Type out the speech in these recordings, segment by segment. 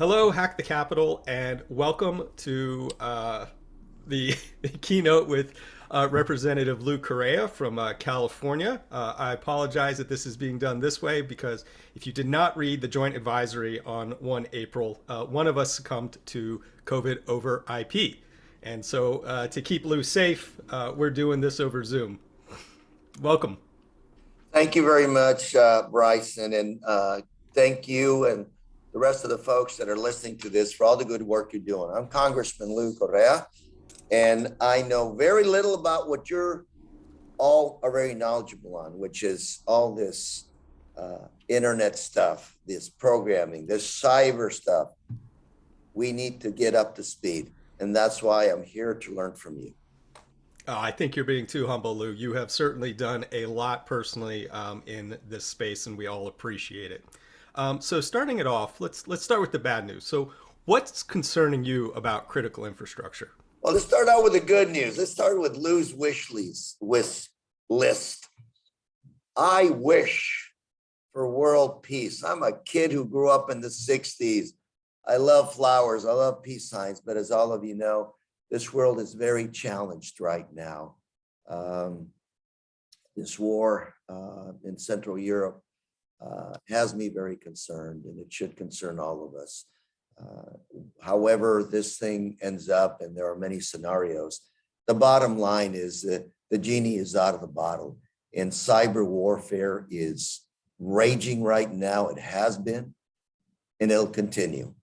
Hello, Hack the Capital, and welcome to the keynote with Representative Lou Correa from California. I apologize that this is being done this way because if you did not read the joint advisory on 1 April, one of us succumbed to COVID over IP. And so to keep Lou safe, we're doing this over Zoom. Welcome. Thank you very much, Bryson, and thank you and the rest of the folks that are listening to this for all the good work you're doing. I'm Congressman Lou Correa, and I know very little about what you're all are very knowledgeable on, which is all this internet stuff, this programming, this cyber stuff. We need to get up to speed, and that's why I'm here to learn from you. I think you're being too humble, Lou. You have certainly done a lot personally in this space, and we all appreciate it. So starting it off, let's start with the bad news. So what's concerning you about critical infrastructure? Well, let's start out with the good news. Let's start with Lou's wish list. I wish for world peace. I'm a kid who grew up in the 60s. I love flowers. I love peace signs. But as all of you know, this world is very challenged right now. This war in Central Europe has me very concerned, and it should concern all of us. However, this thing ends up, and there are many scenarios, the bottom line is that the genie is out of the bottle, and cyber warfare is raging right now. It has been, and it'll continue.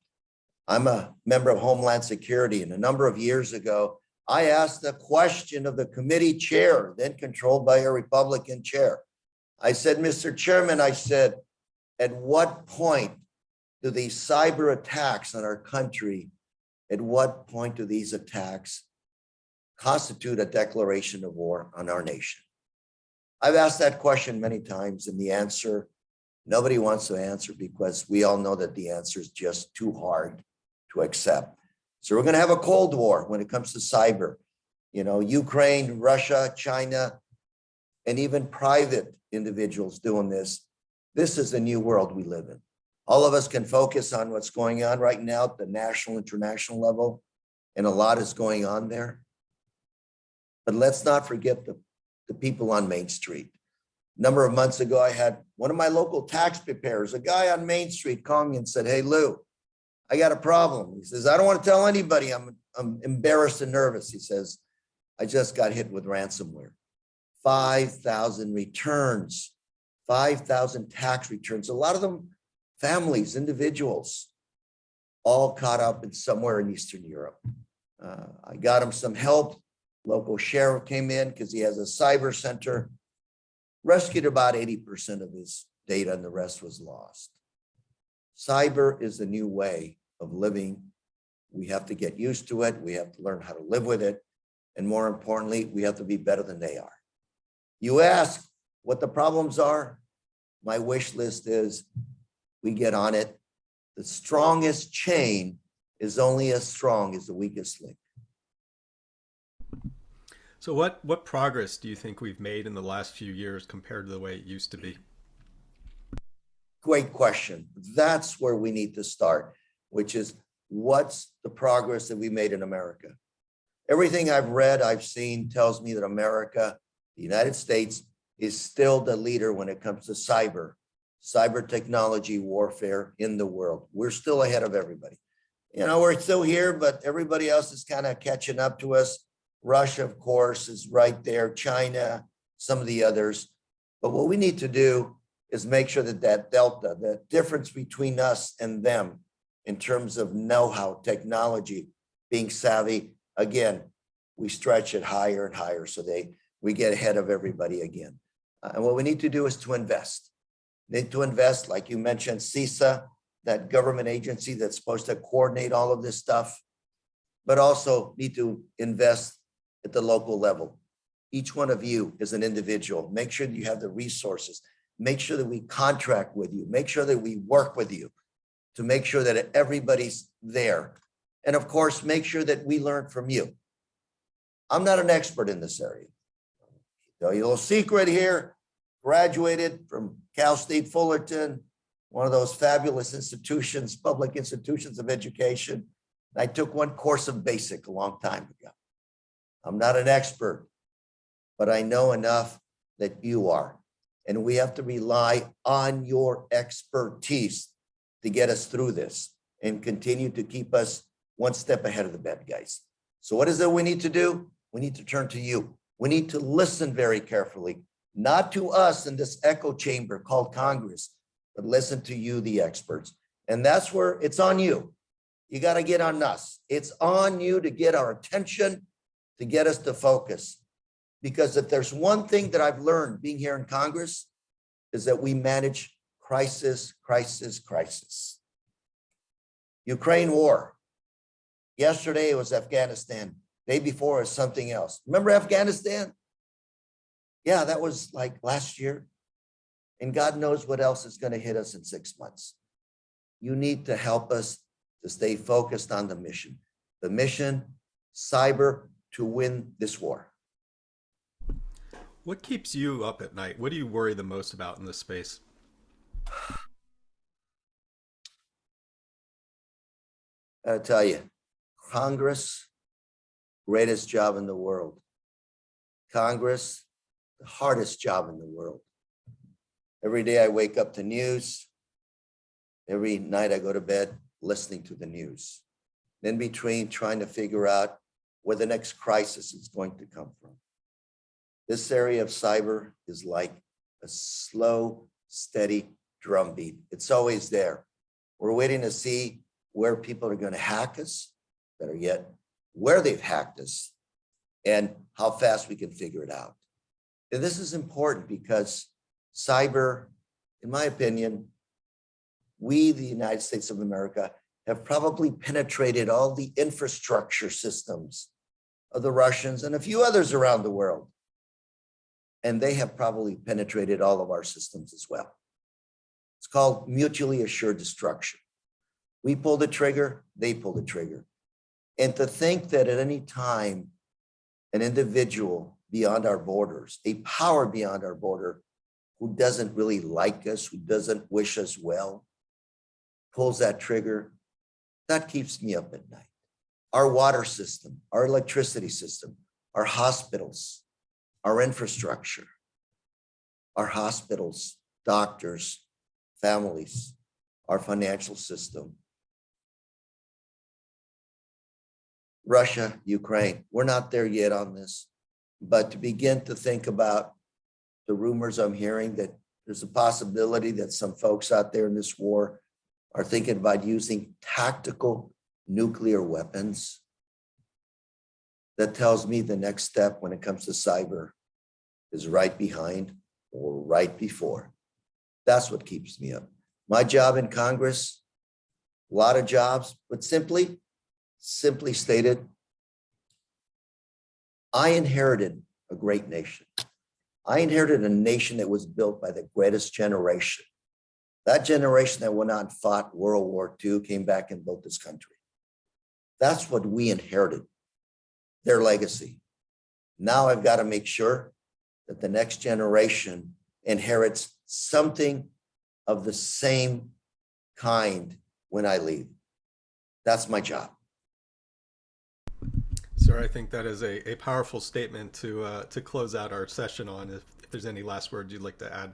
I'm a member of Homeland Security, and a number of years ago, I asked a question of the committee chair, then controlled by a Republican chair. I said, Mr. Chairman, I said, at what point do these cyber attacks on our country, at what point do these attacks constitute a declaration of war on our nation? I've asked that question many times, and the answer, nobody wants to answer because we all know that the answer is just too hard to accept. So we're going to have a Cold War when it comes to cyber. You know, Ukraine, Russia, China, and even private individuals doing this. This is the new world we live in. All of us can focus on what's going on right now at the national, international level, and a lot is going on there. But let's not forget the people on Main Street. A number of months ago, I had one of my local tax preparers, a guy on Main Street, call me and said, hey, Lou, I got a problem. He says, I don't want to tell anybody. I'm embarrassed and nervous. He says, I just got hit with ransomware. 5,000 returns, 5,000 tax returns, a lot of them families, individuals, all caught up in somewhere in Eastern Europe. I got him some help. Local sheriff came in because he has a cyber center, rescued about 80% of his data, and the rest was lost. Cyber is the new way of living. We have to get used to it. We have to learn how to live with it. And more importantly, we have to be better than they are. You ask what the problems are. My wish list is we get on it. The strongest chain is only as strong as the weakest link. So what progress do you think we've made in the last few years compared to the way it used to be? Great question. That's where we need to start, which is what's the progress that we made in America? Everything I've read, I've seen tells me that America, the United States, is still the leader when it comes to cyber technology warfare in the world. We're still ahead of everybody. You know, we're still here, but everybody else is kind of catching up to us. Russia, of course, is right there. China, some of the others. But what we need to do is make sure that that delta, the difference between us and them in terms of know-how, technology, being savvy, again, we stretch it higher and higher so we get ahead of everybody again. And what we need to do is to invest. Need to invest, like you mentioned, CISA, that government agency that's supposed to coordinate all of this stuff, but also need to invest at the local level. Each one of you is an individual. Make sure that you have the resources. Make sure that we contract with you. Make sure that we work with you to make sure that everybody's there. And of course, make sure that we learn from you. I'm not an expert in this area. A little secret here, graduated from Cal State Fullerton, one of those fabulous institutions, public institutions of education. I took one course of basic a long time ago. I'm not an expert, but I know enough that you are. And we have to rely on your expertise to get us through this and continue to keep us one step ahead of the bad guys. So what is it we need to do? We need to turn to you. We need to listen very carefully, not to us in this echo chamber called Congress, but listen to you, the experts. And that's where it's on you. You got to get on us. It's on you to get our attention, to get us to focus. Because if there's one thing that I've learned being here in Congress, is that we manage crisis, crisis, crisis. Ukraine war. Yesterday it was Afghanistan. Day before it was something else. Remember Afghanistan? Yeah, that was like last year. And God knows what else is going to hit us in 6 months. You need to help us to stay focused on the mission. The mission, cyber, to win this war. What keeps you up at night? What do you worry the most about in this space? I tell you, Congress, greatest job in the world. Congress, the hardest job in the world. Every day I wake up to news. Every night I go to bed listening to the news. In between, trying to figure out where the next crisis is going to come from. This area of cyber is like a slow, steady drumbeat. It's always there. We're waiting to see where people are going to hack us, better yet, where they've hacked us, and how fast we can figure it out. And this is important because cyber, in my opinion, we, the United States of America, have probably penetrated all the infrastructure systems of the Russians and a few others around the world. And they have probably penetrated all of our systems as well. It's called mutually assured destruction. We pull the trigger, they pull the trigger. And to think that at any time, an individual beyond our borders, a power beyond our border, who doesn't really like us, who doesn't wish us well, pulls that trigger, that keeps me up at night. Our water system, our electricity system, our hospitals, our infrastructure, our hospitals, doctors, families, our financial system. Russia, Ukraine, we're not there yet on this, but to begin to think about the rumors I'm hearing that there's a possibility that some folks out there in this war are thinking about using tactical nuclear weapons. That tells me the next step when it comes to cyber is right behind or right before. That's what keeps me up. My job in Congress, a lot of jobs, but simply stated, I inherited a great nation. I inherited a nation that was built by the greatest generation. That generation that went out and fought World War II, came back and built this country. That's what we inherited, their legacy. Now I've got to make sure that the next generation inherits something of the same kind when I leave. That's my job. Sir, I think that is a powerful statement to close out our session on. If there's any last words you'd like to add.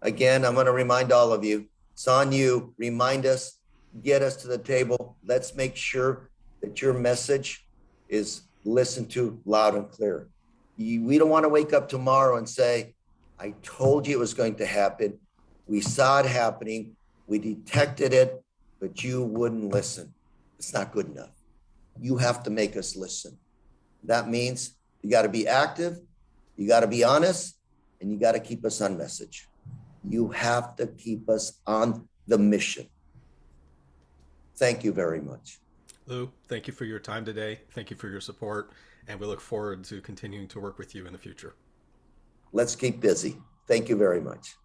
Again, I'm going to remind all of you, it's on you. Remind us, get us to the table. Let's make sure that your message is listened to loud and clear. We don't want to wake up tomorrow and say, I told you it was going to happen. We saw it happening. We detected it, but you wouldn't listen. It's not good enough. You have to make us listen. That means you got to be active, you got to be honest, and you got to keep us on message. You have to keep us on the mission. Thank you very much. Lou, thank you for your time today. Thank you for your support, and we look forward to continuing to work with you in the future. Let's keep busy. Thank you very much.